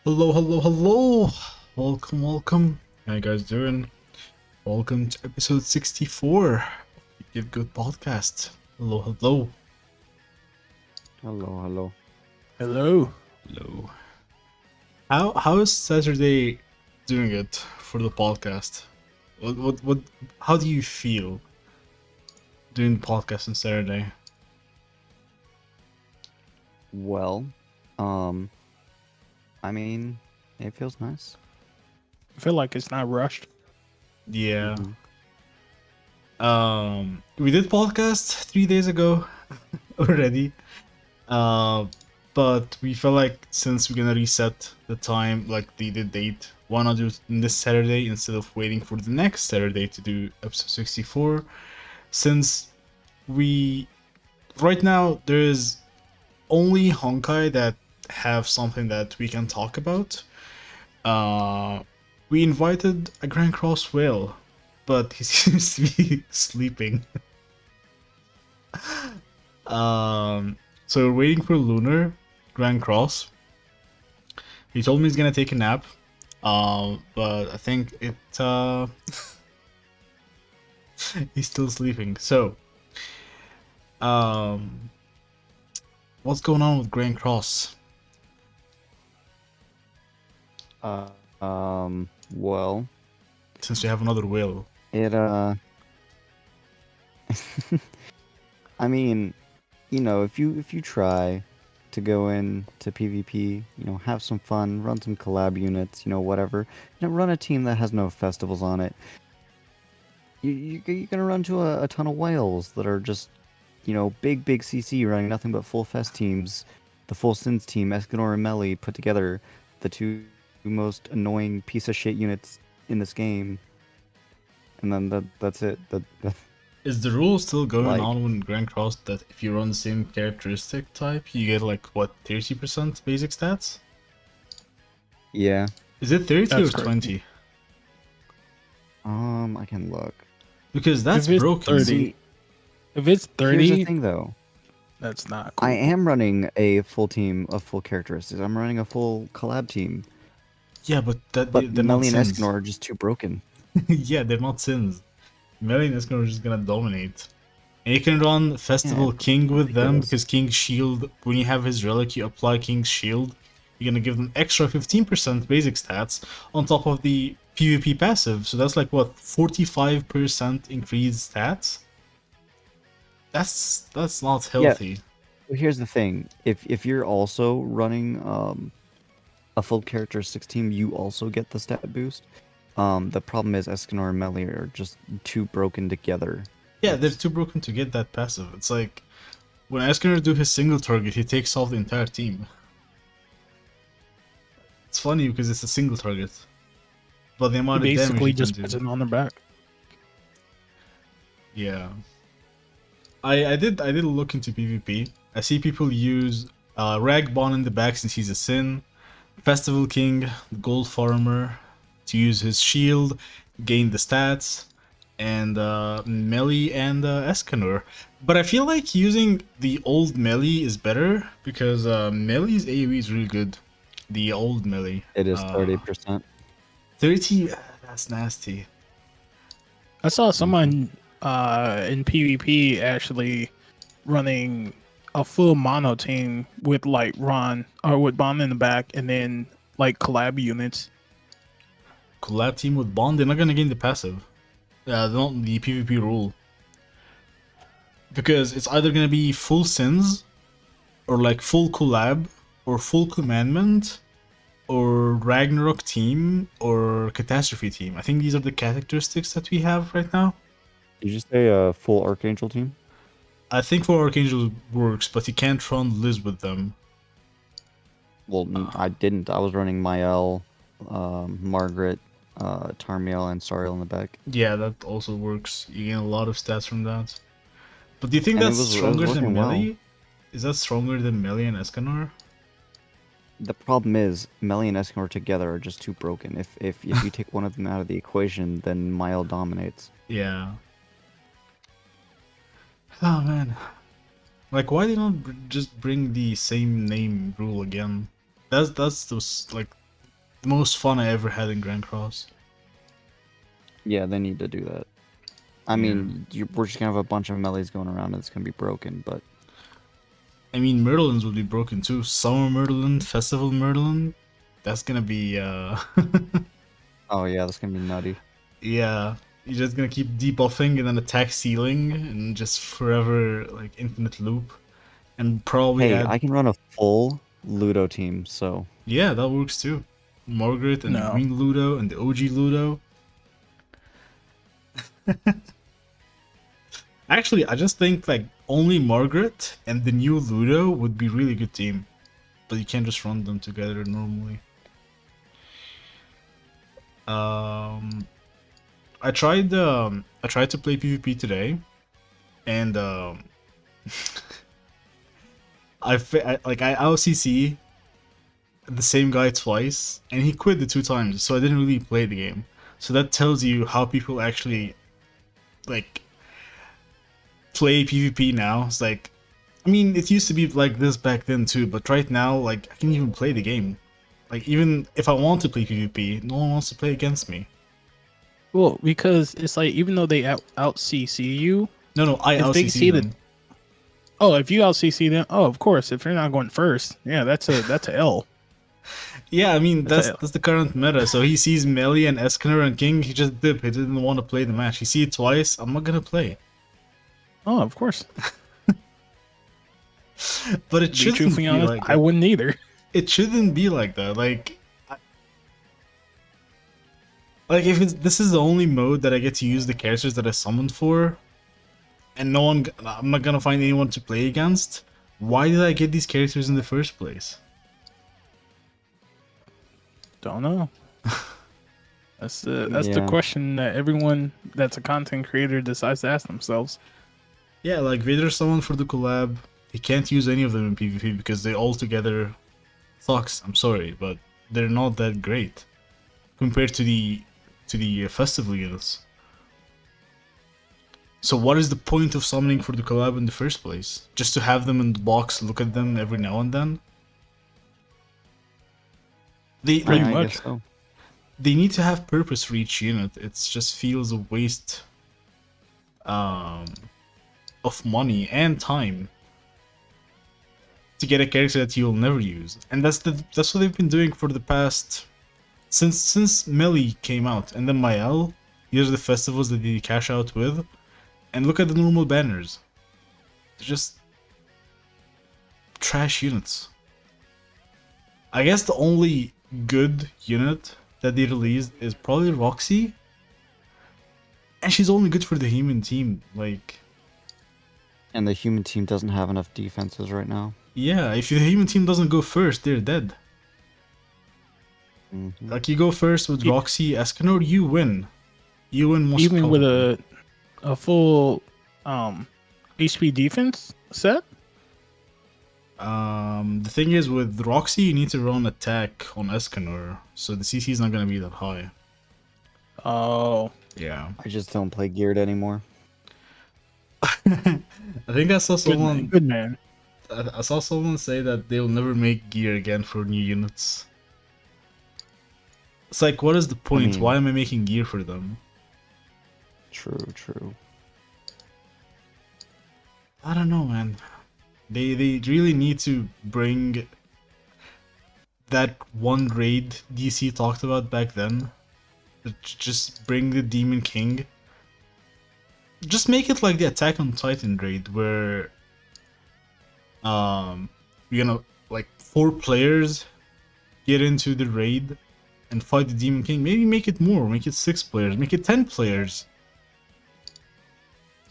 Hello, hello, hello! Welcome, welcome. How you guys doing? Welcome to episode 64. Give good podcast. Hello, hello, Hello, hello. Hello. hello. How is Saturday doing it for the podcast? What how do you feel doing the podcast on Saturday? Well, um, I mean, it feels nice. I feel like it's not rushed. Yeah. Mhm. We did podcast 3 days ago already. Uh, but we felt like since we're gonna reset the time, like the date, why not do it this Saturday instead of waiting for the next Saturday to do episode 64? Since we right now there is only Honkai that have something that we can talk about. We invited a Grand Cross whale, but he seems to be sleeping. So we're waiting for Lunar, Grand Cross. He told me he's gonna take a nap. But I think he's still sleeping. So, um, what's going on with Grand Cross? Uh, well, Since we have another whale. it, I mean, if you try to go in to PvP, have some fun, run some collab units, whatever, run a team that has no festivals on it, you're gonna run to a ton of whales that are just, big CC running nothing but full fest teams. The full Sins team, Escanor and Melly, put together the two most annoying piece of shit units in this game. And then that's it. Is the rule still going Like- on with Grand Cross that if you run the same characteristic type, you get like what 30% basic stats? Yeah. Is it 30 That's or correct. 20? I can look. Because that's If it's broken. 30, See, If it's here's the 30, thing though. that's not cool. I am running a full team of full characteristics. I'm running a full collab team. Yeah, but But they're not Melly and sins. Escanor are just too broken. Yeah, they're not sins. Melee and Escanor are just gonna dominate. And you can run Festival Yeah, King with them ridiculous. because King's Shield, when you have his relic, you apply King's Shield. You're gonna give them extra 15% basic stats on top of the PvP passive. So that's like what, 45% increased stats? That's not healthy. Well, here's the thing. If you're also running a full characteristics team, you also get the stat boost. The problem is Escanor and Melly are just too broken together. Yeah, they're too broken to get that passive. It's like when Escanor do his single target, he takes off the entire team. It's funny because it's a single target, but the He amount of damage basically you just can puts do. it on their back. Yeah, I did look into PvP. I see people use Ragbon in the back since he's a Sin, Festival King, the Gold Farmer, to use his shield, gain the stats, and Melee and Escanor. But I feel like using the old Melee is better because Melee's AoE is really good. The old Melee. It is Uh, 30%. 30, that's nasty. I saw someone in PvP actually running a full mono team with like Ron or with Bond in the back and then like collab units. Collab team with Bond, they're not gonna gain the passive. Not the PvP rule. Because it's either gonna be full Sins, or like full collab, or full commandment, or Ragnarok team, or Catastrophe team. I think these are the characteristics that we have right now. Did you just say a full Archangel team? I think for Archangel works, but you can't run Liz with them. Well, I didn't. I was running Mael, Margaret, Tarmiel, and Sariel in the back. Yeah, that also works. You gain a lot of stats from that. But do you think And it that's was stronger than working well. Melee? Is that stronger than Melee and Escanor? The problem is Melly and Escanor together are just too broken. If you take one of them out of the equation, then Mael dominates. Yeah. Oh man. Like, why they don't just bring the same name rule again? That's like the most fun I ever had in Grand Cross. Yeah, they need to do that. I mean, we're just gonna have a bunch of melees going around and it's gonna be broken, but I mean, Myrtlelands would be broken too. Summer Myrtleland, Festival Myrtleland. That's gonna be oh yeah, that's gonna be nutty. yeah. You're just gonna keep debuffing and then attack ceiling and just forever like infinite loop. And probably Hey, add I can run a full Ludo team, so yeah, that works too. Margaret and the No. Green Ludo and the OG Ludo. Actually, I just think like only Margaret and the new Ludo would be really good team, but you can't just run them together normally. I tried to play PvP today, and I LCC the same guy twice, and he quit the 2 times, so I didn't really play the game. So that tells you how people actually like play PvP now. It's like, I mean, it used to be like this back then too, but right now, like, I can't even play the game. Like, even if I want to play PvP, no one wants to play against me. Well, because it's like even though they out CC you, No, I if they LCC see them. oh, if you out CC them, oh, of course, if you're not going first, yeah, that's a L. Yeah, I mean, That's that's the current meta. So he sees Melee and Eskener and King, he just dip. He didn't want to play the match. He see it twice, I'm not gonna play. Oh, of course. But it To be shouldn't truthfully be honest, like I that. wouldn't either. It shouldn't be like that. Like if this is the only mode that I get to use the characters that I summoned for, and I'm not gonna find anyone to play against. Why did I get these characters in the first place? Don't know. That's the Yeah. question that everyone that's a content creator decides to ask themselves. Yeah, like Vader summoned for the collab. He can't use any of them in PvP because they all together sucks. I'm sorry, but they're not that great compared to the festival units. So what is the point of summoning for the collab in the first place? Just to have them in the box, look at them every now and then? Pretty I much. guess so. They need to have purpose for each unit. It just feels a waste of money and time to get a character that you'll never use. And that's what they've been doing for the past since Melee came out, and then Mael. These are the festivals that they cash out with. And look at the normal banners. They're just trash units. I guess the only good unit that they released is probably Roxy. And she's only good for the human team. Like, And the human team doesn't have enough defenses right now. yeah, if the human team doesn't go first, they're dead. Mhm. Like, you go first with Yeah. Roxy, Escanor, you win. You win most Even with probably. a full HP defense set. The thing is, with Roxy, you need to run attack on Escanor, so the CC is not gonna be that high. Oh, Yeah. I just don't play geared anymore. I think I saw good man. someone. Good man. I saw someone say that they'll never make gear again for new units. It's like, what is the point? mean- Why am I making gear for them? True. I don't know, man. They really need to bring that one raid DC talked about back then. Just bring the Demon King. Just make it like the Attack on Titan raid, where you're gonna like 4 players get into the raid and fight the Demon King. Maybe make it more, make it 6 players, make it 10 players.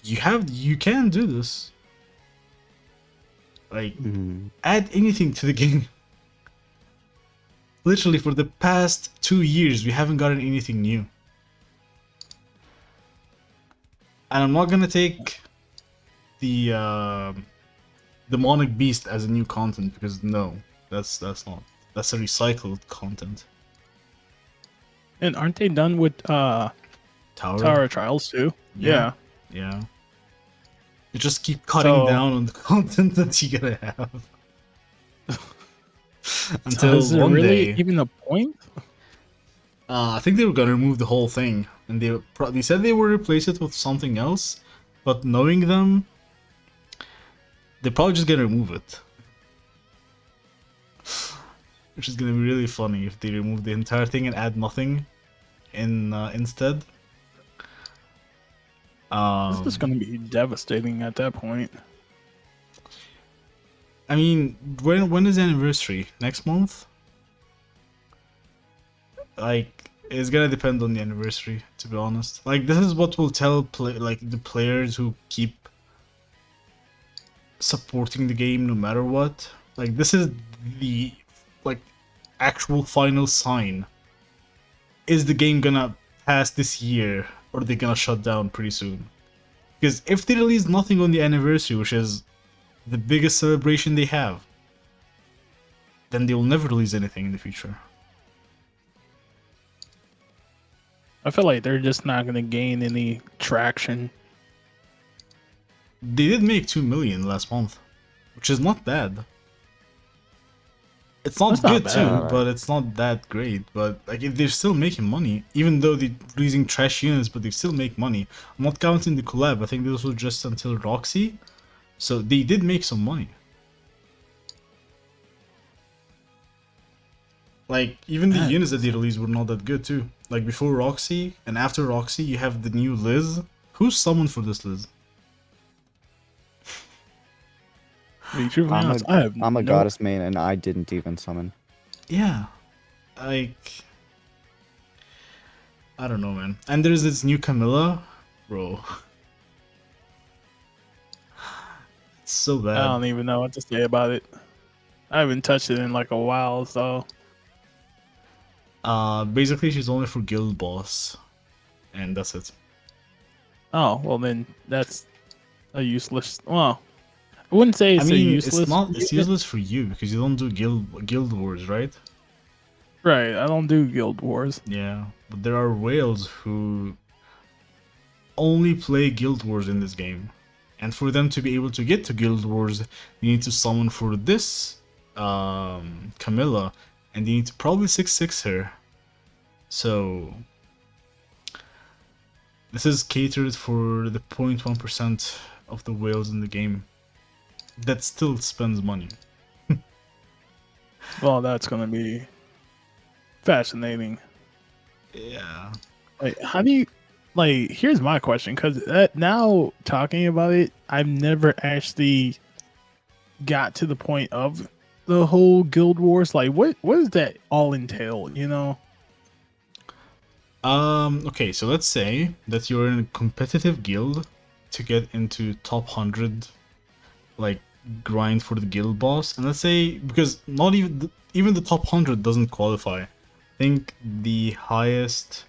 You can do this. Like, Mhm. add anything to the game. Literally, for the past 2 years, we haven't gotten anything new. And I'm not gonna take the demonic beast as a new content, because no, that's not. That's a recycled content. And aren't they done with Tower. Tower of Trials too? Yeah. Yeah. Yeah. You just keep cutting So- down on the content that you gotta have. So Until is there one really day. even a point? I think they were gonna remove the whole thing, and they said they would replace it with something else. But knowing them, they're probably just gonna remove it, which is gonna be really funny if they remove the entire thing and add nothing in instead. This is going to be devastating at that point. I mean, when is the anniversary? Next month? Like, it's gonna depend on the anniversary, to be honest. Like, this is what will tell the players who keep supporting the game no matter what. Like, this is the actual final sign. Is the game gonna pass this year, or are they gonna shut down pretty soon? Because if they release nothing on the anniversary, which is the biggest celebration they have, then they will never release anything in the future. I feel like they're just not going to gain any traction. They did make 2 million last month, which is not bad. It's not That's not good bad, too, right? but it's not that great. But like, if they're still making money, even though they're releasing trash units, but they still make money. I'm not counting the collab. I think this was just until Roxy, so they did make some money. Like, even the Man. units that they released were not that good too. Like, before Roxy and after Roxy, you have the new Liz. Who's summoned for this Liz? To be truthfully honest, I'm a goddess main, and I didn't even summon. Yeah, like, I don't know, man. And there's this new Camilla, bro. It's so I bad. don't even know what to say about it. I haven't touched it in like a while, so Basically, she's only for guild boss, and that's it. oh well, then that's a useless. Well, I wouldn't say I it's mean, a useless. it's useless for you because you don't do guild wars, right? Right, I don't do guild wars. Yeah, but there are whales who only play guild wars in this game, and for them to be able to get to guild wars, you need to summon for this Camilla, and you need to probably 6-6 her. So this is catered for the 0.1% of the whales in the game that still spends money. Well, that's gonna be fascinating. Yeah. Like, how do you like? Here's my question, because now talking about it, I've never actually got to the point of the whole guild wars. Like, what does that all entail? You know? Okay, so let's say that you're in a competitive guild to get into top 100, like, grind for the guild boss, and let's say, because not even the top 100 doesn't qualify. I think the highest,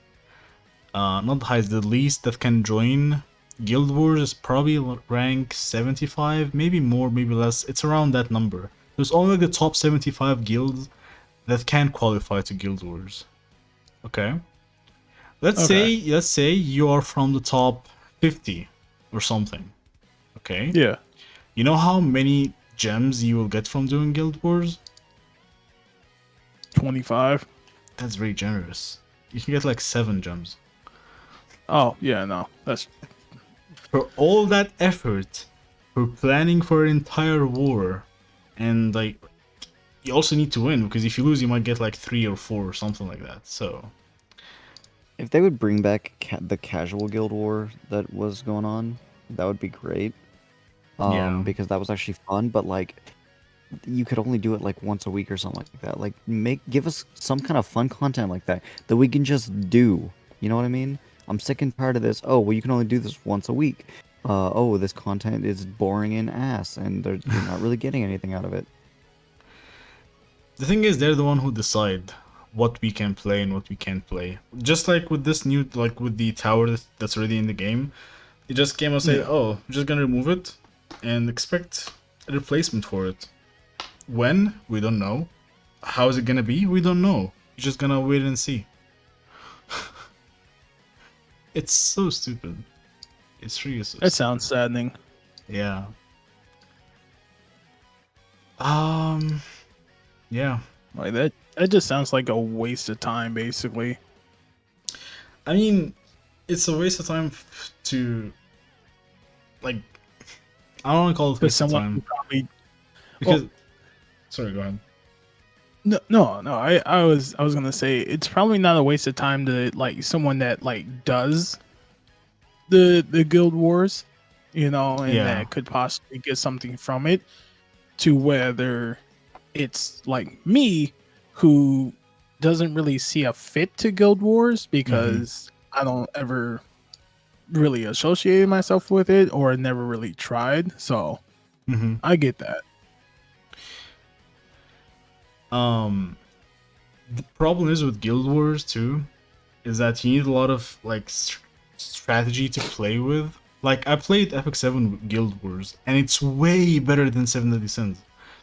not the highest, the least that can join guild wars is probably rank 75, maybe more, maybe less. It's around that number. There's only the top 75 guilds that can qualify to guild wars. Okay. Let's say you are from the top 50 or something. Okay. Yeah. You know how many gems you will get from doing guild wars? 25. That's very generous. You can get like 7 gems. Oh yeah, no, that's For all that effort, for planning for an entire war, and like, you also need to win, because if you lose you might get like 3 or 4 or something like that. So If they would bring back the casual guild war that was going on, that would be great. Yeah. Because that was actually fun, but like, you could only do it like once a week or something like that. Like, give us some kind of fun content like that we can just do. You know what I mean? I'm sick and tired of this. Oh, well, you can only do this once a week. Oh, this content is boring and ass, and you're not really getting anything out of it. the thing is, they're the one who decide what we can play and what we can't play. Just like with this new, like with the tower that's already in the game, they just came and say, Yeah. oh, we're just gonna remove it and expect a replacement for it. When? We don't know. How is it gonna be? We don't know. You're just gonna wait and see. It's so stupid. It's really so that sounds saddening. Yeah. Yeah. Like that just sounds like a waste of time, basically. I mean, it's a waste of time to like. I don't want to call it Because waste of someone who time probably because. Sorry, go ahead. no. I was gonna say it's probably not a waste of time to like someone that like does the guild wars, and Yeah. that could possibly get something from it. To whether it's like me who doesn't really see a fit to guild wars because I don't ever really associate myself with it or never really tried. So Mm-hmm. I get that. The problem is with Guild Wars too, is that you need a lot of like strategy to play with. Like I played Epic 7 Guild Wars, and it's way better than Seven Deadly Sins,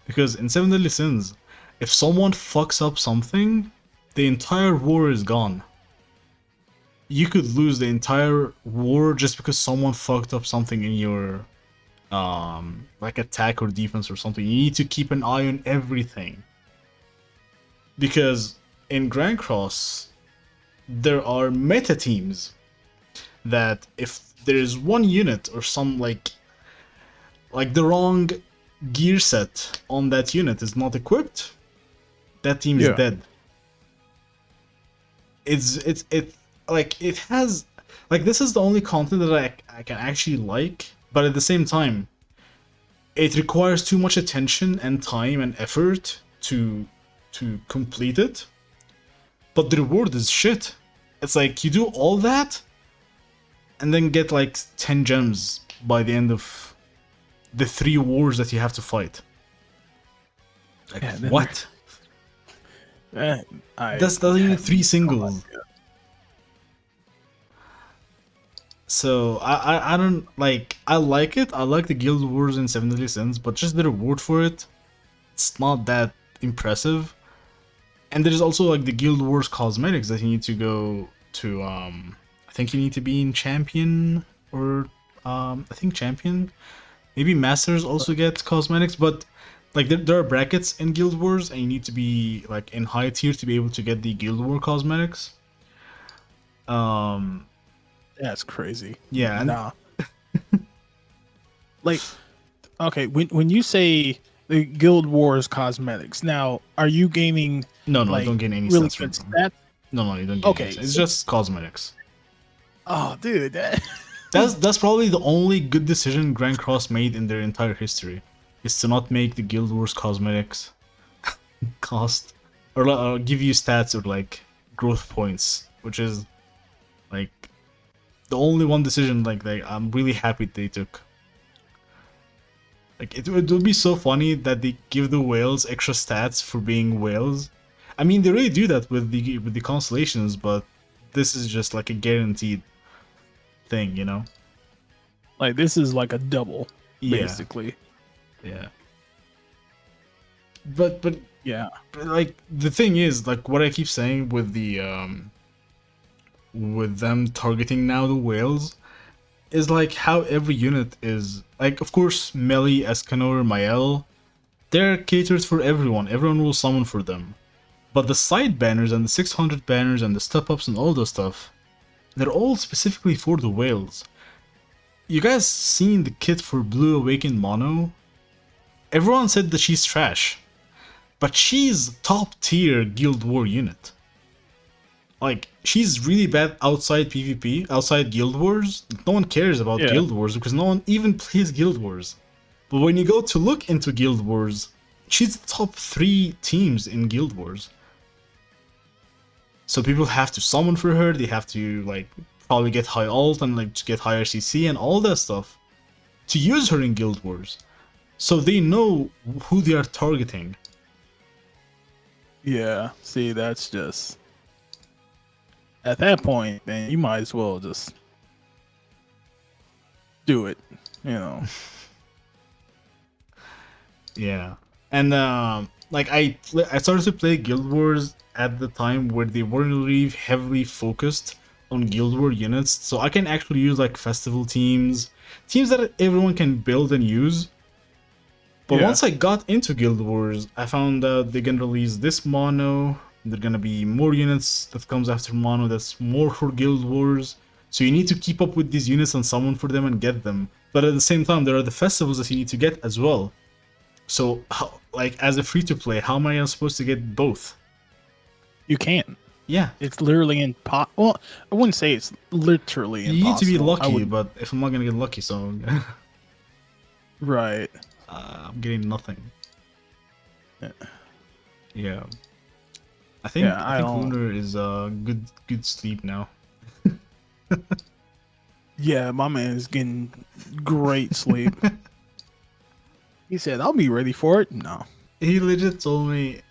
because in Seven Deadly Sins, if someone fucks up something, the entire war is gone. You could lose the entire war just because someone fucked up something in your like attack or defense or something. You need to keep an eye on everything. Because in Grand Cross, there are meta teams that if there is one unit or some like the wrong gear set on that unit is not equipped, that team is Yeah. dead. It like it has like this is the only content that I can actually like, but at the same time, it requires too much attention and time and effort to complete it. But the reward is shit. It's like you do all that and then get like 10 gems by the end of the 3 wars that you have to fight. Like Yeah, then- what? I That's not even have 3 no singles. idea. So I don't like I like it. I like the Guild Wars in Seven Deadly Sins, but just the reward for it, it's not that impressive. And there's also like the Guild Wars cosmetics that you need to go to. I think you need to be in Champion or I think Champion. Maybe Masters also get cosmetics, but like there are brackets in Guild Wars, and you need to be like in high tier to be able to get the Guild War cosmetics. That's crazy. Yeah, and Nah. Like, okay, when you say the Guild Wars cosmetics, now are you gaining no, like you don't get any really stats good from them. stats? No, you don't get Okay, any stats. It's so- just cosmetics. Oh, dude, that, That's probably the only good decision Grand Cross made in their entire history, is to not make the Guild Wars cosmetics cost or give you stats or like growth points, which is like the only one decision like I'm really happy they took. Like it would be so funny that they give the whales extra stats for being whales. I mean, they really do that with the constellations, but this is just like a guaranteed thing, you know? like this is like a double, Yeah, basically. yeah. But Yeah. like the thing is, like what I keep saying with the with them targeting now the whales is like how every unit is like, of course, Melee, Escanor, Mael, they're catered for everyone. Everyone will summon for them. But the side banners and the 600 banners and the step ups and all those stuff, they're all specifically for the whales. You guys seen the kit for Blue Awakened Mono? Everyone said that she's trash, but she's top tier Guild War unit. Like, she's really bad outside PvP, outside Guild Wars. No one cares about Yeah. Guild Wars because no one even plays Guild Wars. But when you go to look into Guild Wars, she's the top 3 teams in Guild Wars. So people have to summon for her, they have to like probably get high ult and like get higher CC and all that stuff to use her in Guild Wars. So they know who they are targeting. Yeah. See, that's just at that point, then you might as well just do it. You know. Yeah, and like I started to play Guild Wars at the time where they weren't really heavily focused on Guild War units, so I can actually use like festival teams that everyone can build and use. But Yeah. once I got into Guild Wars, I found out they can release this mono, There are gonna be more units that comes after mono. That's more for guild wars. So you need to keep up with these units and summon for them and get them. But at the same time, there are the festivals that you need to get as well. So, like, as a free-to-play, how am I supposed to get both? You can't. Yeah. It's literally impossible. Well, I wouldn't say it's literally impossible. You need to be I lucky, would- but if I'm not gonna get lucky, so Right. I'm getting nothing. Yeah. Yeah. I think Yeah, I don't- Lunar is good sleep now. Yeah, my man is getting great sleep. He said, I'll be ready for it. No. He legit told me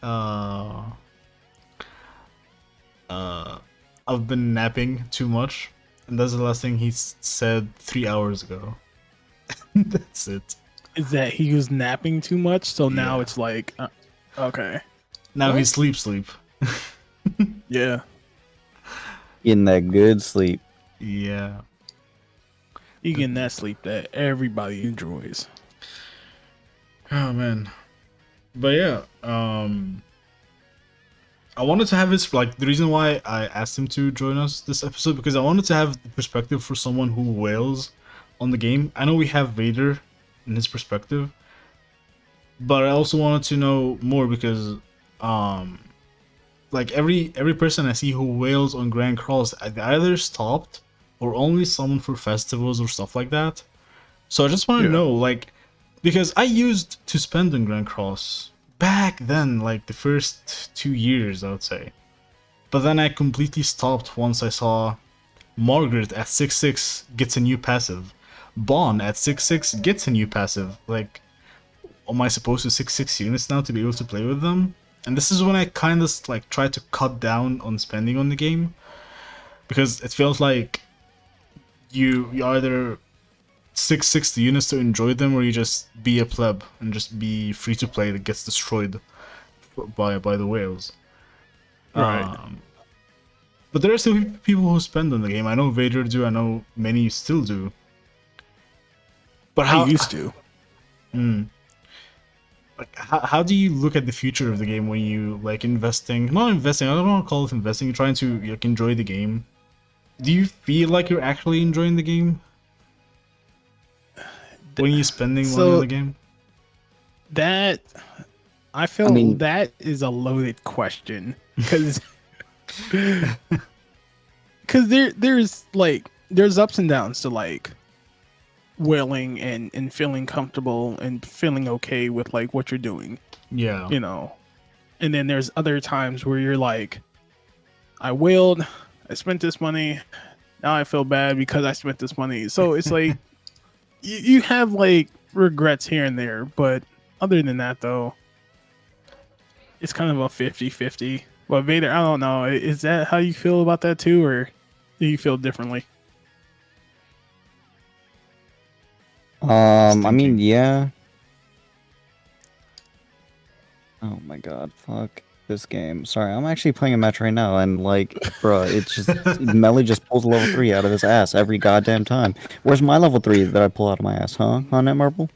I've been napping too much, and that's the last thing he said 3 hours ago. That's it. Is that he was napping too much? So now Yeah. it's like, okay. Now What? he's sleep. Yeah. Getting that good sleep. Yeah. You getting that sleep that everybody enjoys. Oh man. But yeah, I wanted to have his, like, the reason why I asked him to join us this episode, because I wanted to have the perspective for someone who wails on the game. I know we have Vader in his perspective, but I also wanted to know more because like every person I see who wails on Grand Cross, they either stopped or only summoned for festivals or stuff like that. So I just want to Yeah. know, like, because I used to spend on Grand Cross back then, like the first 2 years, I would say. But then I completely stopped once I saw Margaret at 6/6 gets a new passive. Bon at 6/6 gets a new passive. Like, am I supposed to 6/6 units now to be able to play with them? And this is when I kind of like try to cut down on spending on the game, because it feels like you either 6/6 the units to enjoy them, or you just be a pleb and just be free to play that gets destroyed by the whales. Right. But there are still people who spend on the game. I know Vader do. I know many still do. But I used to. Like, how do you look at the future of the game when you like investing? Not investing. I don't want to call it investing. You're trying to like enjoy the game. Do you feel like you're actually enjoying the game when you're spending money on the game? That I feel mean- that is a loaded question because there's ups and downs to like willing and feeling comfortable and feeling okay with like what you're doing, Yeah. you know. And then there's other times where you're like, I willed, I spent this money, now I feel bad because I spent this money. So it's like you have like regrets here and there, but other than that though, it's kind of a 50-50. But Vader, I don't know, is that how you feel about that too, or do you feel differently? I mean, thinking. yeah. Oh my god, fuck this game. Sorry, I'm actually playing a match right now, and like, bruh, it's just Melly just pulls a level 3 out of his ass every goddamn time. Where's my level 3 that I pull out of my ass, huh? Huh, Netmarble?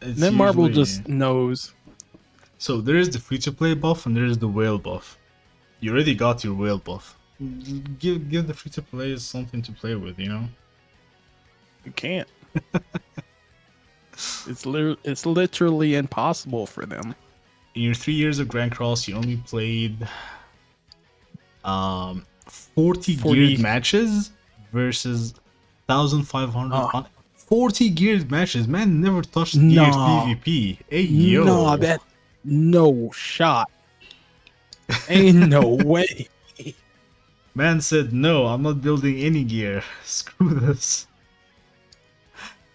It's Then Marble usually- just knows. So there is the free-to-play buff and there is the whale buff. You already got your whale buff. Give the free-to-players something to play with, you know? You can't. It's literally impossible for them. In your 3 years of Grand Cross, you only played 40 geared matches versus 1,500. Oh. 40 geared matches, man. Never touched geared Nah. PvP. Hey yo, No shot. Ain't no way. man said no. I'm not building any gear. Screw this.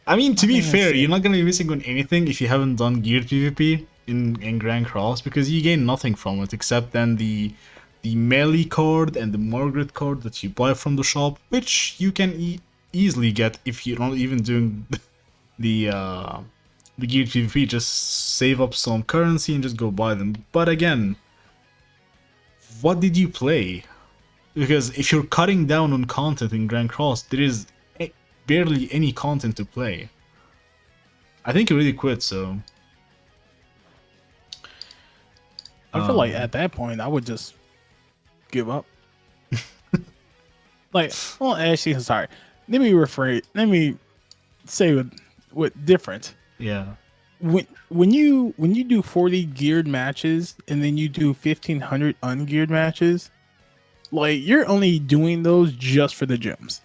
I mean, to be Man fair, said- you're not gonna be missing on anything if you haven't done geared PvP in Grand Cross, because you gain nothing from it except then the melee card and the Margaret card that you buy from the shop, which you can easily get if you're not even doing the geared PvP. Just save up some currency and just go buy them. But again, what did you play? Because if you're cutting down on content in Grand Cross, there is barely any content to play. I think you already quit, so I feel like at that point I would just give up. Like, well, actually, sorry. Let me rephrase. Let me say with different. Yeah. When you do 40 geared matches and then you do 1,500 ungeared matches, like you're only doing those just for the gems.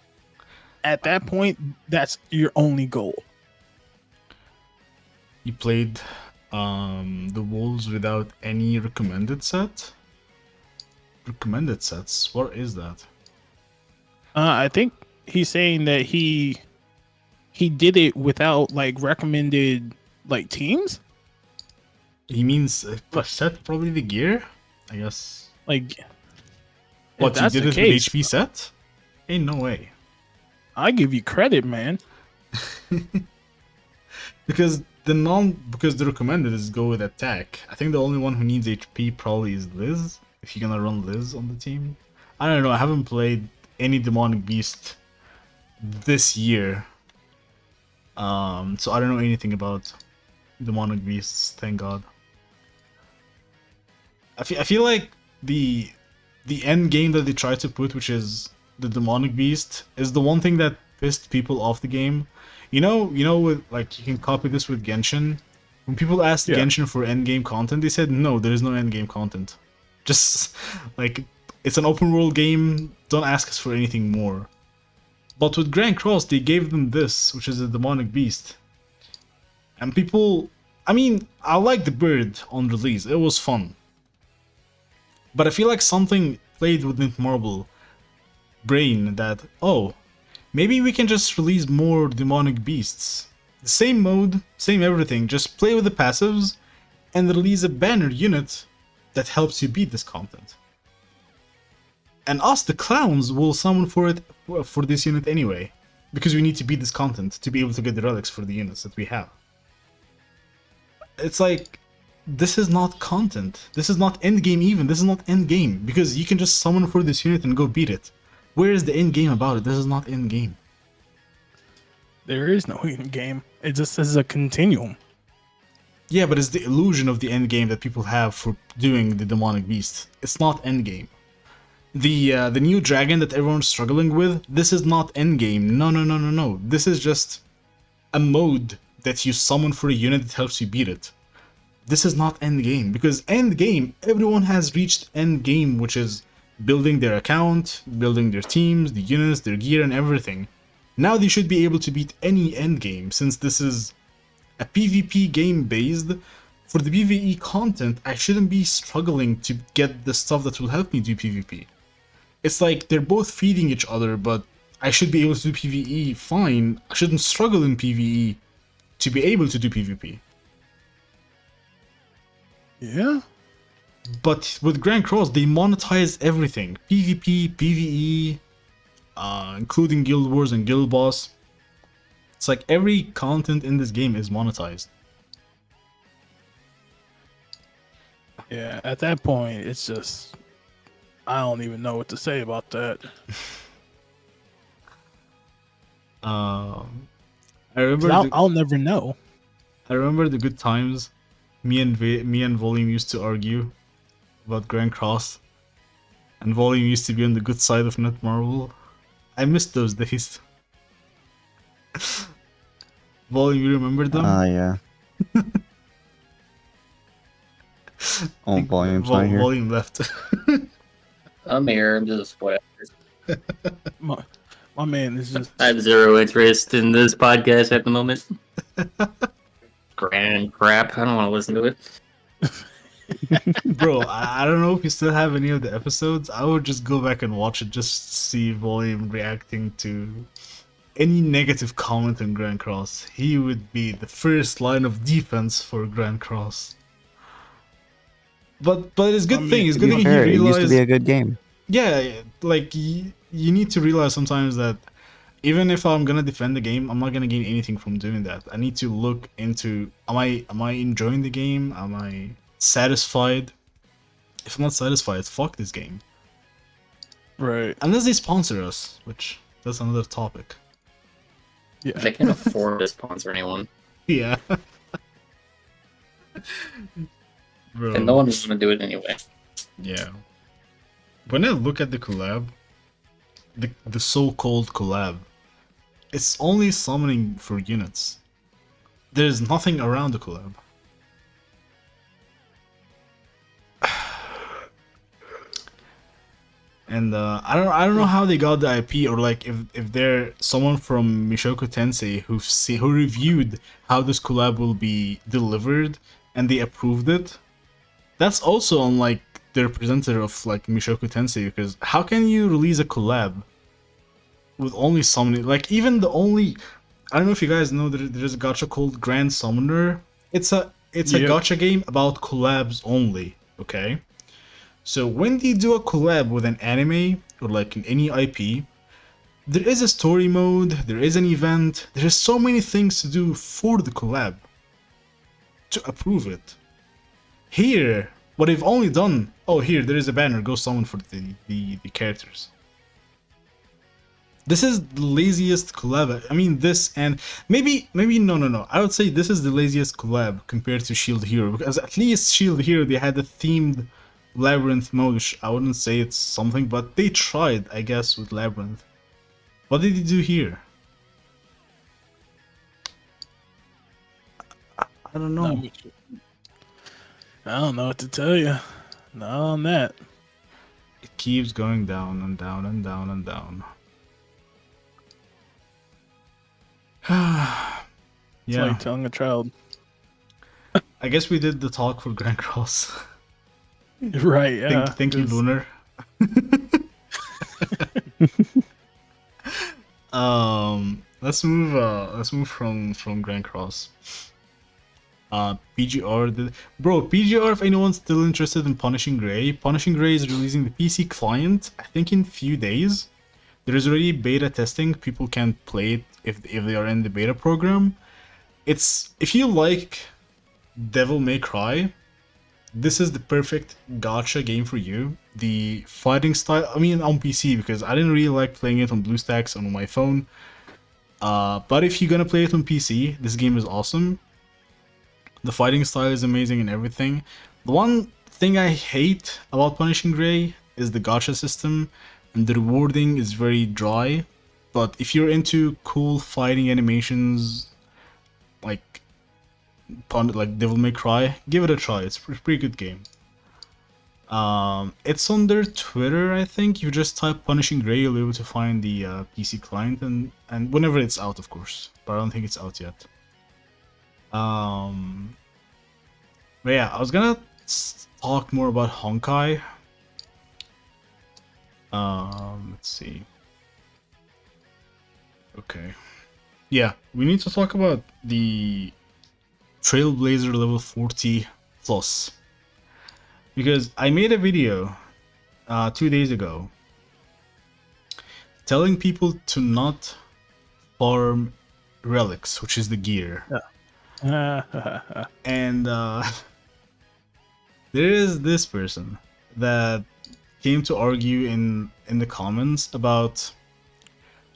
At that point, that's your only goal. You played the Wolves without any recommended set? Recommended sets? What is that? I think he's saying that he did it without like recommended like teams. He means a set, probably the gear, I guess. Like, What, you that's did the it case, with HP set? Ain't no way. I give you credit, man. Because the recommended is go with attack. I think the only one who needs HP probably is Liz. If you're gonna run Liz on the team. I don't know, I haven't played any demonic beast this year. So I don't know anything about demonic beasts, thank god. I feel like the end game that they try to put, which is the demonic beast, is the one thing that pissed people off the game. You know, with like you can copy this with Genshin. When people asked Genshin for end game content, they said no, there is no end game content. Just like it's an open world game. Don't ask us for anything more. But with Grand Cross, they gave them this, which is a demonic beast. And people, I mean, I like the bird on release. It was fun. But I feel like something played with Marble brain that, oh, maybe we can just release more demonic beasts. The same mode, same everything, just play with the passives and release a banner unit that helps you beat this content. And us, the clowns, will summon for this unit anyway, because we need to beat this content to be able to get the relics for the units that we have. It's like, this is not content. This is not endgame even. This is not endgame, because you can just summon for this unit and go beat it. Where is the end game about it? This is not end game. There is no end game. It just is a continuum. Yeah, but it's the illusion of the end game that people have for doing the demonic beast. It's not end game. The new dragon that everyone's struggling with, this is not end game. No. This is just a mode that you summon for a unit that helps you beat it. This is not end game, because end game, everyone has reached end game, which is building their account, building their teams, the units, their gear, and everything. Now they should be able to beat any end game, since this is a PvP game based. For the PvE content, I shouldn't be struggling to get the stuff that will help me do PvP. It's like they're both feeding each other, but I should be able to do PvE fine. I shouldn't struggle in PvE to be able to do PvP. Yeah. But with Grand Cross, they monetize everything. PvP, PvE, including Guild Wars and Guild Boss. It's like every content in this game is monetized. Yeah, at that point, it's just, I don't even know what to say about that. I remember I'll never know. I remember the good times. Me and Volume used to argue about Grand Cross, and Volume used to be on the good side of Netmarble. I missed those days. Volume, you remember them? Yeah. Oh, Volume's not here. Volume left. I'm here. I'm just whatever. My man is just. I have zero interest in this podcast at the moment. Grand crap. I don't want to listen to it. Bro, I don't know if you still have any of the episodes. I would just go back and watch it just to see Volume reacting to any negative comment on Grand Cross. He would be the first line of defense for Grand Cross. But it's a good thing. It's a good thing he It realized. used to be a good game. Yeah, like you need to realize sometimes that even if I'm gonna defend the game, I'm not gonna gain anything from doing that. I need to look into am I enjoying the game? Am I satisfied? If I'm not satisfied, fuck this game. Right. Unless they sponsor us, which that's another topic. Yeah. They can't afford to sponsor anyone. Yeah. Bro. And no one was gonna do it anyway. Yeah. When I look at the collab, the so-called collab, it's only summoning for units. There's nothing around the collab. And I don't know how they got the IP, or like if they're someone from Mishoku Tensei who reviewed how this collab will be delivered and they approved it. That's also on like the representative of like Mishoku Tensei, because how can you release a collab with only summoning? Like even the only, I don't know if you guys know that there's a gacha called Grand Summoner. It's a Yep. gacha game about collabs only. Okay. So when they do a collab with an anime or like in any IP, there is a story mode, there is an event, there is so many things to do for the collab to approve it. Here, what they've only done, oh here, there is a banner, go summon for the characters. This is the laziest collab. I mean this, and maybe no. I would say this is the laziest collab compared to Shield Hero, because at least Shield Hero they had a themed Labyrinth mode, which I wouldn't say it's something, but they tried, I guess, with Labyrinth. What did they do here? I don't know. I don't know what to tell you. Not on that. It keeps going down and down and down and down. It's Yeah, like telling a child. I guess we did the talk for Grand Cross. Right, yeah. Thank you, Just- Lunar. Let's move from Grand Cross. PGR did, bro, PGR, if anyone's still interested in Punishing Gray is releasing the PC client, I think in few days. There is already beta testing, people can play it if they are in the beta program. It's, if you like Devil May Cry, this is the perfect gacha game for you. The fighting style, I mean on PC, because I didn't really like playing it on BlueStacks on my phone. But if you're gonna play it on PC, this game is awesome. The fighting style is amazing and everything. The one thing I hate about Punishing Gray is the gacha system, and the rewarding is very dry. But if you're into cool fighting animations, like Devil May Cry, give it a try. It's a pretty good game. It's on their Twitter, I think. You just type Punishing Gray, you'll be able to find the PC client, and whenever it's out, of course. But I don't think it's out yet. But yeah, I was gonna talk more about Honkai. Let's see. Okay. Yeah, we need to talk about the Trailblazer level 40 plus. Because I made a video 2 days ago telling people to not farm relics, which is the gear. And there is this person that came to argue in the comments about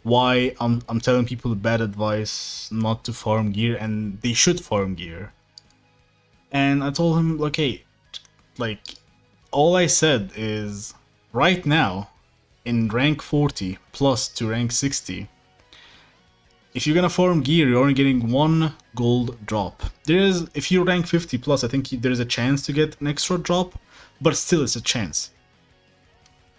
why I'm telling people bad advice not to farm gear and they should farm gear. And I told him, like, hey, like, all I said is right now in rank 40 plus to rank 60, if you're gonna farm gear, you're only getting 1 gold drop. There is, if you rank 50 plus, I think there's a chance to get an extra drop, but still it's a chance.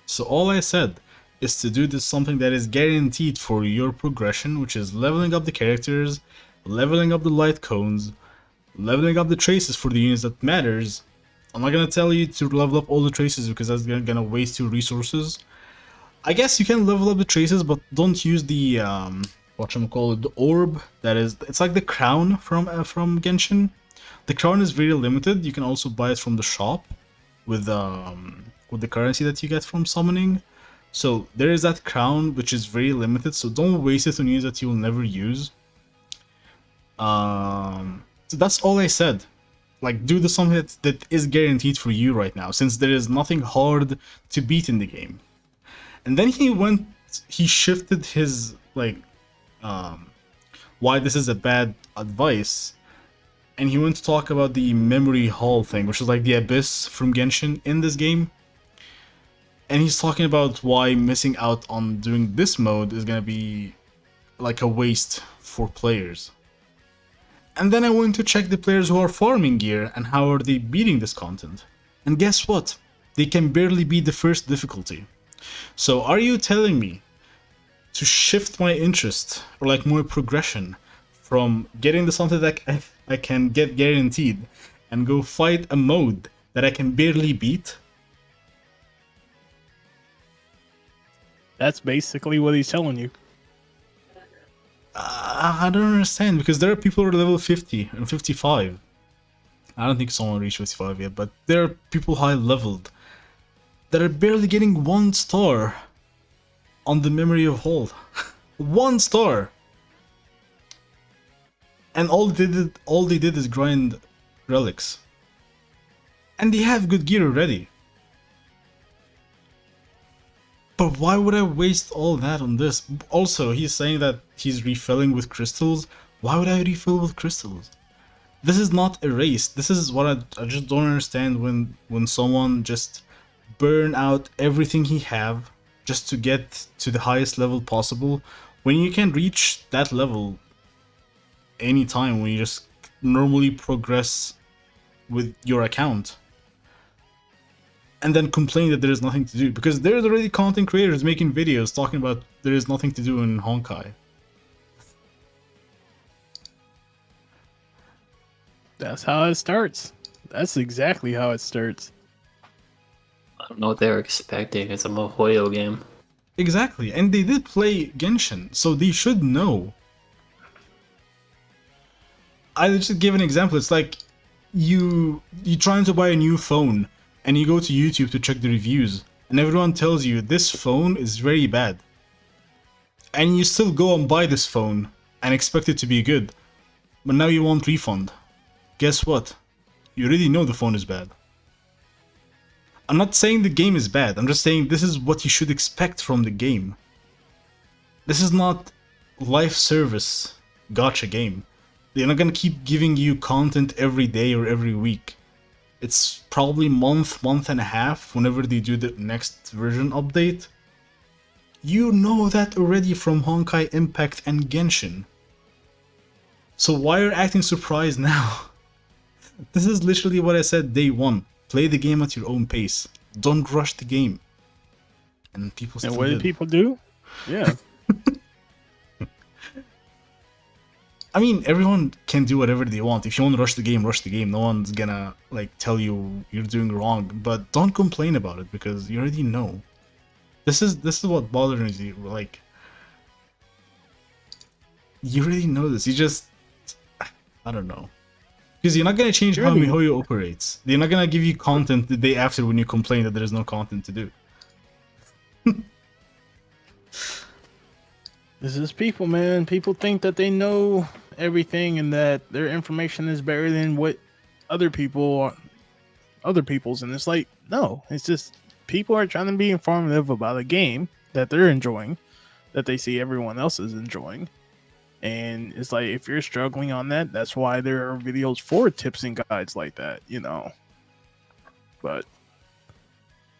So all I said is to do this something that is guaranteed for your progression, which is leveling up the characters, leveling up the light cones, leveling up the traces for the units that matters. I'm not gonna tell you to level up all the traces because that's gonna waste your resources. I guess you can level up the traces, but don't use the whatchamacallit, the orb. That is, it's like the crown from Genshin. The crown is very limited. You can also buy it from the shop with the currency that you get from summoning. So there is that crown, which is very limited. So don't waste it on units that you will never use. So that's all I said. Like, do the something that is guaranteed for you right now, since there is nothing hard to beat in the game. And then he shifted his, like, why this is a bad advice and he went to talk about the memory hall thing, which is like the abyss from Genshin in this game. And he's talking about why missing out on doing this mode is gonna be like a waste for players. And then I went to check the players who are farming gear and how are they beating this content. And guess what? They can barely beat the first difficulty. So are you telling me to shift my interest or like more progression from getting the something that I can get guaranteed and go fight a mode that I can barely beat? That's basically what he's telling you. I don't understand, because there are people who are level 50 and 55. I don't think someone reached 55 yet, but there are people high leveled that are barely getting 1 star on the memory of hold. 1 star! And all they did is grind relics. And they have good gear already. But why would I waste all that on this? Also, he's saying that he's refilling with crystals. Why would I refill with crystals? This is not a race. This is what I just don't understand, when someone just burn out everything he have just to get to the highest level possible, when you can reach that level anytime when you just normally progress with your account. And then complain that there is nothing to do, because there's already content creators making videos talking about there is nothing to do in Honkai. That's how it starts. That's exactly how it starts. I don't know what they were expecting. It's a Mohoyo game. Exactly, and they did play Genshin, so they should know. I'll just give an example. It's like you trying to buy a new phone, and you go to YouTube to check the reviews, and everyone tells you this phone is very bad. And you still go and buy this phone and expect it to be good, but now you want refund. Guess what? You already know the phone is bad. I'm not saying the game is bad, I'm just saying this is what you should expect from the game. This is not life service gacha game. They're not gonna keep giving you content every day or every week. It's probably month and a half whenever they do the next version update. You know that already from Honkai Impact and Genshin. So why are you acting surprised now? This is literally what I said day one. Play the game at your own pace. Don't rush the game. And people still And what did did. people do? Yeah. I mean, everyone can do whatever they want. If you want to rush the game, rush the game. No one's gonna like tell you you're doing wrong. But don't complain about it, because you already know. This is what bothers you. Like, you already know this. You just, I don't know. Because you're not gonna change how Really? MiHoYo operates. They're not gonna give you content the day after when you complain that there is no content to do. This is people, man. People think that they know everything and that their information is better than what other people's, and it's like, no, it's just people are trying to be informative about a game that they're enjoying, that they see everyone else is enjoying. And it's like, if you're struggling on that, that's why there are videos for tips and guides like that, you know. But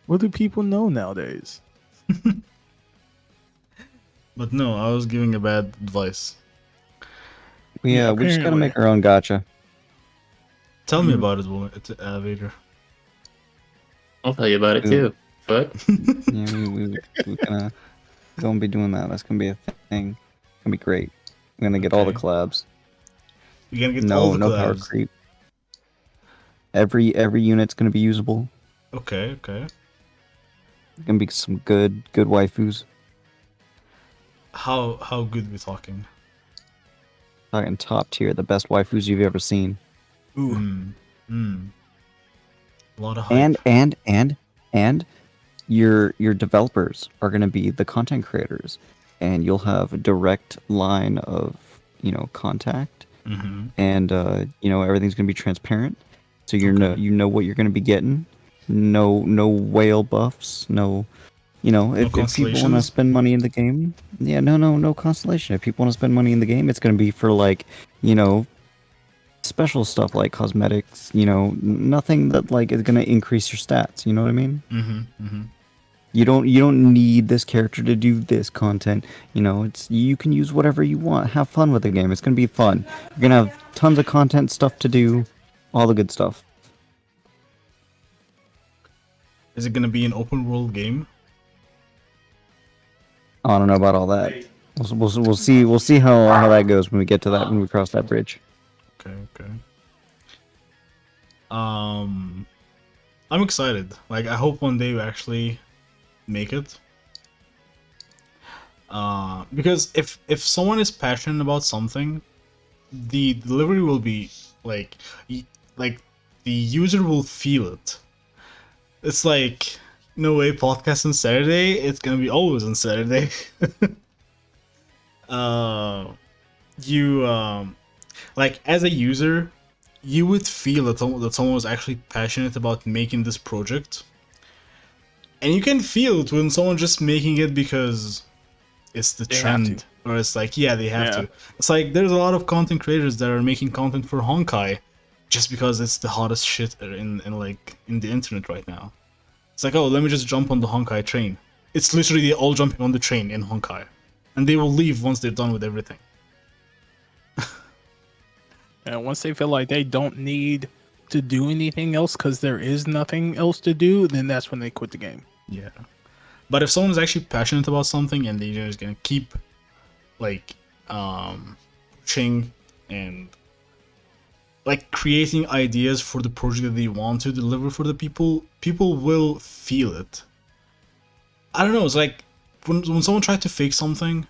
what do people know nowadays? But no, I was giving a bad advice. Yeah, we just gotta apparently. make our own gacha. Tell me about it, Vader. I'll tell you about it Ooh. too. But Yeah, we're gonna be doing that. That's gonna be a thing. It's gonna be great. We're gonna get all the Okay. collabs. You're gonna get all the No power collabs. creep. Every unit's gonna be usable. Okay. Gonna be some good waifus. How good we talking? Talking top tier, the best waifus you've ever seen. Ooh. A lot of hype. And your developers are gonna be the content creators, and you'll have a direct line of contact, and everything's gonna be transparent, so you know what you're gonna be getting. No whale buffs. No. If people want to constellations? spend money in the game, no constellation. If people want to spend money in the game, it's going to be for special stuff like cosmetics. You know, nothing that like is gonna increase your stats. You know what I mean? You don't need this character to do this content. You know, it's you can use whatever you want. Have fun with the game. It's gonna be fun. You're gonna have tons of content, stuff to do, all the good stuff. Is it gonna be an open world game? I don't know about all that. We'll see. We'll see how that goes when we get to that, when we cross that bridge. Okay. I'm excited. Like, I hope one day we actually make it. Because if someone is passionate about something, the delivery will be like the user will feel it. It's like, no way, podcast on Saturday. It's gonna be always on Saturday. Like, as a user, you would feel that someone was actually passionate about making this project, and you can feel it when someone just making it because it's the They have trend, or it's like, yeah, they have Yeah. to. It's like there's a lot of content creators that are making content for Honkai just because it's the hottest shit in the internet right now. It's like, oh, let me just jump on the Honkai train. It's literally all jumping on the train in Honkai, and they will leave once they're done with everything. And once they feel like they don't need to do anything else because there is nothing else to do, then that's when they quit the game. Yeah, but if someone is actually passionate about something and they're just gonna keep like pushing and like creating ideas for the project that they want to deliver for the people will feel it. I don't know, it's like when someone tried to fake something,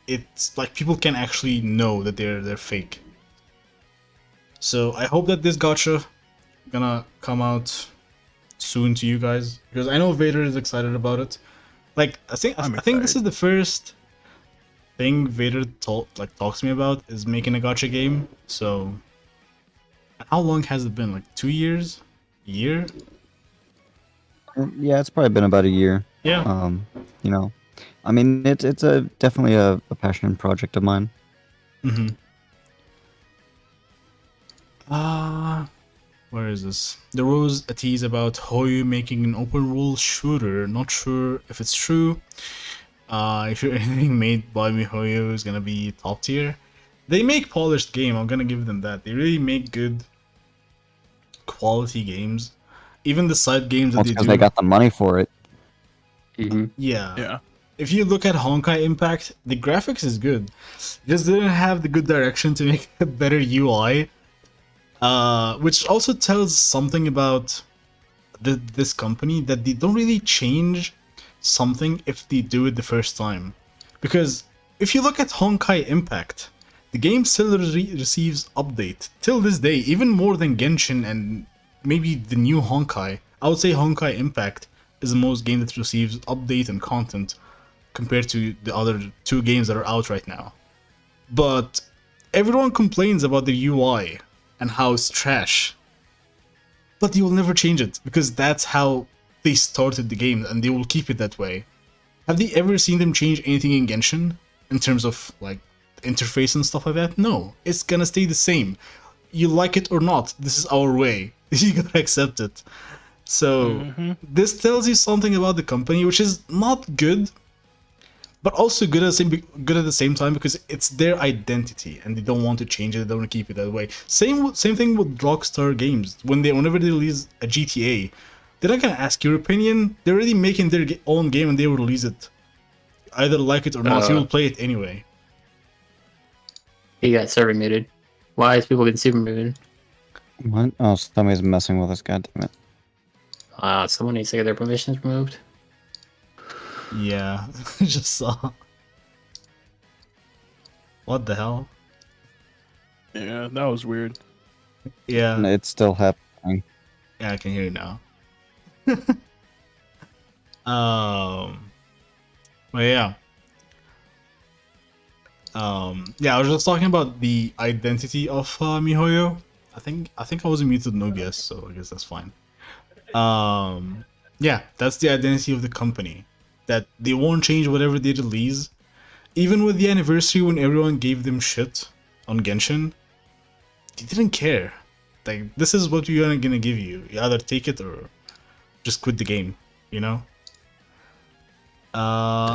it's like people can actually know that they're fake. So I hope that this gacha gonna come out soon to you guys, because I know Vader is excited about it. Like, I think this is the first thing Vader talks to me about, is making a gacha game. So how long has it been? Like 2 years? A year? Yeah, it's probably been about a year. Yeah. You know, I mean, it's definitely a passion project of mine. Where is this? There was a tease about Hoyu making an open world shooter. Not sure if it's true. If you're anything made by MiHoYo is gonna be top tier. They make polished game, I'm gonna give them that. They really make good quality games. Even the side games that That's they because do. they got the money for it. Yeah. Yeah. If you look at Honkai Impact, the graphics is good. Just didn't have the good direction to make a better UI. Which also tells something about this company, that they don't really change something if they do it the first time. Because if you look at Honkai Impact, the game still receives update till this day, even more than Genshin and maybe the new Honkai. I would say Honkai Impact is the most game that receives update and content compared to the other two games that are out right now. But everyone complains about the UI and how it's trash. But you will never change it, because that's how they started the game, and they will keep it that way. Have they ever seen them change anything in Genshin in terms of like interface and stuff like that? No, it's gonna stay the same. You like it or not, this is our way. You gotta accept it. So this tells you something about the company, which is not good, but also good at the same time, because it's their identity and they don't want to change it. They don't want to keep it that way. Same thing with Rockstar Games. Whenever they release a GTA, they're not gonna ask your opinion. They're already making their own game and they will release it. Either like it or not, you will play it anyway. He got server muted. Why is people getting super muted? What? Oh, somebody's messing with us. God damn it. Someone needs to get their permissions removed. Yeah, I just saw. What the hell? Yeah, that was weird. Yeah, And it's still happening. yeah, I can hear you now. But yeah. Yeah, I was just talking about the identity of MiHoYo. I think I wasn't muted, no guess, so I guess that's fine. Yeah, that's the identity of the company. That they won't change whatever they release. Even with the anniversary, when everyone gave them shit on Genshin, They didn't care. Like, this is what we're gonna give you. You either take it or just quit the game. You know.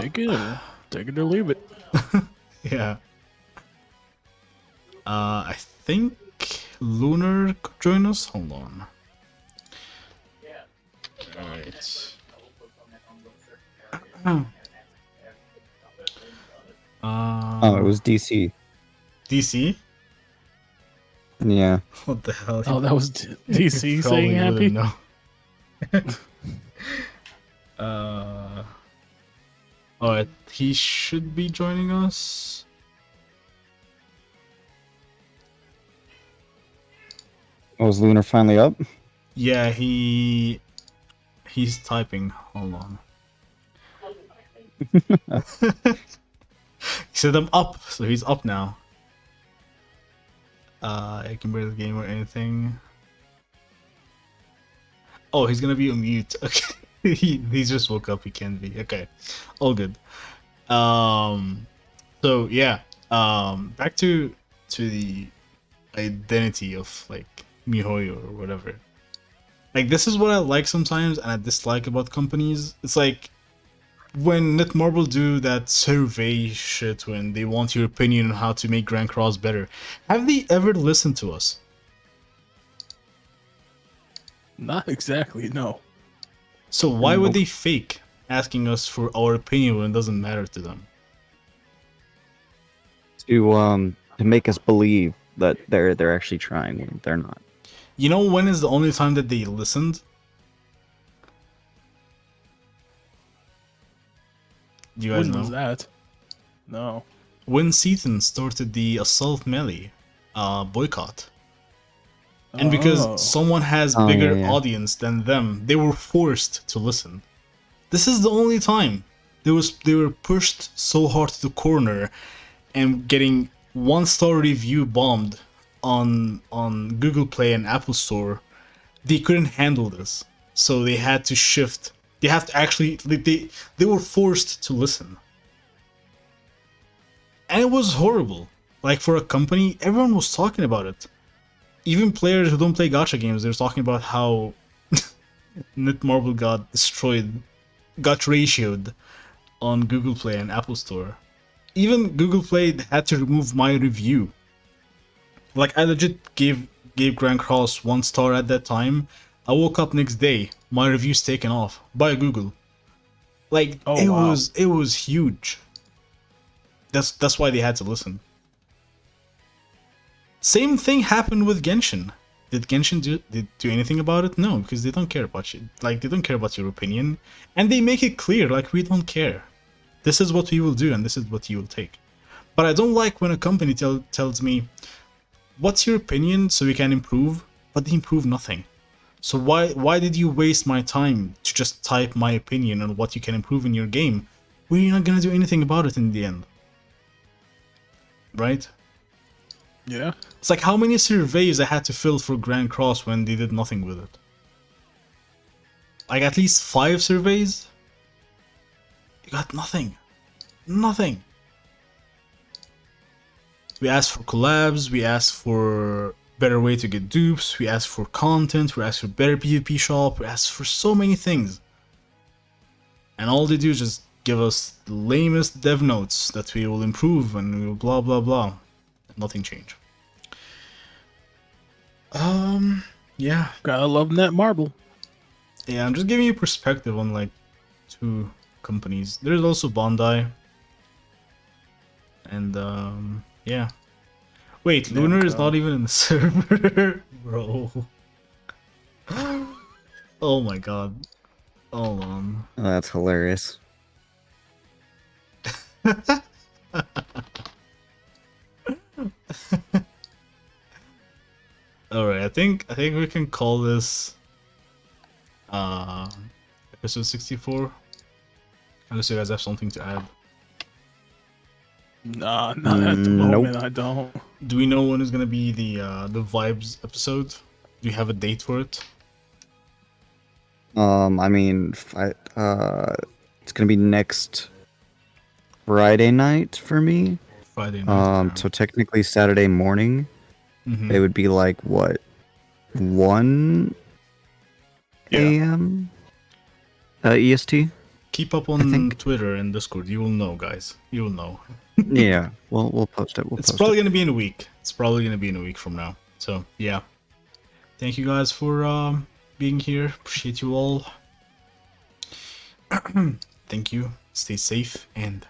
Take it or leave it. Yeah. I think Lunar could join us. Hold on. Alright. Oh, it was DC. DC? Yeah. What the hell? Oh, that was DC You saying probably happy. wouldn't know. Alright, he should be joining us. Oh, was Lunar finally up? Yeah, he's typing. Hold on. He said I'm up, so he's up now. I can bear the game or anything. Oh, he's gonna be on mute. Okay, he just woke up. He can't be. Okay, all good. So yeah. Back to the identity of like MiHoYo or whatever. Like, this is what I like sometimes and I dislike about companies. It's like when Netmarble do that survey shit when they want your opinion on how to make Grand Cross better. Have they ever listened to us? Not exactly. No. So why would Nope. they fake asking us for our opinion when it doesn't matter to them? To make us believe that they're actually trying when they're not. You know when is the only time that they listened? Do you guys When know? was that? No. When Seaton started the Assault Melee boycott. And because Oh. someone has Oh, bigger yeah. audience than them, they were forced to listen. This is the only time they were pushed so hard to the corner and getting 1-star review bombed on Google Play and Apple Store. They couldn't handle this, so they had to shift. They have to actually they were forced to listen, and it was horrible. Like, for a company, everyone was talking about it. Even players who don't play gacha games, they're talking about how Netmarble got destroyed, got ratioed on Google Play and Apple Store. Even Google Play had to remove my review. Like, I legit gave Grand Cross 1 star at that time. I woke up next day, my review's taken off by Google. Like, Oh, it wow. was huge. That's why they had to listen. Same thing happened with Genshin. Did Genshin do anything about it? No, because they don't care about you. Like, they don't care about your opinion, and they make it clear, like, we don't care. This is what we will do, and this is what you will take. But I don't like when a company tells me, what's your opinion so we can improve, but they improve nothing. So why did you waste my time to just type my opinion on what you can improve in your game when you're not gonna do anything about it in the end? Right? Yeah. It's like how many surveys I had to fill for Grand Cross when they did nothing with it. Like, at least 5 surveys? You got nothing. Nothing. We asked for collabs, we asked for better way to get dupes, we asked for content, we asked for better PvP shop, we asked for so many things. And all they do is just give us the lamest dev notes that we will improve and we will blah blah blah. Nothing changed. Yeah. Gotta love Netmarble. Yeah, I'm just giving you perspective on like 2 companies. There's also Bondi. And yeah. Wait, Lunar is not even in the server, bro. Oh my god. Hold on. Oh, that's hilarious. Alright, I think we can call this episode 64. Unless you guys have something to add. Nah, not at the Nope. moment. I don't. Do we know when is gonna be the vibes episode? Do you have a date for it? I mean, it's gonna be next Friday night for me. Friday night. So technically Saturday morning. Mhm. It would be like what, 1 Yeah. a.m. EST. Keep up I on think- Twitter and Discord. You will know, guys. You will know. Yeah, we'll post it. We'll It's post probably it. gonna be in a week. It's probably gonna be in a week from now. So yeah. Thank you guys for being here. Appreciate you all. Thank you. Stay safe and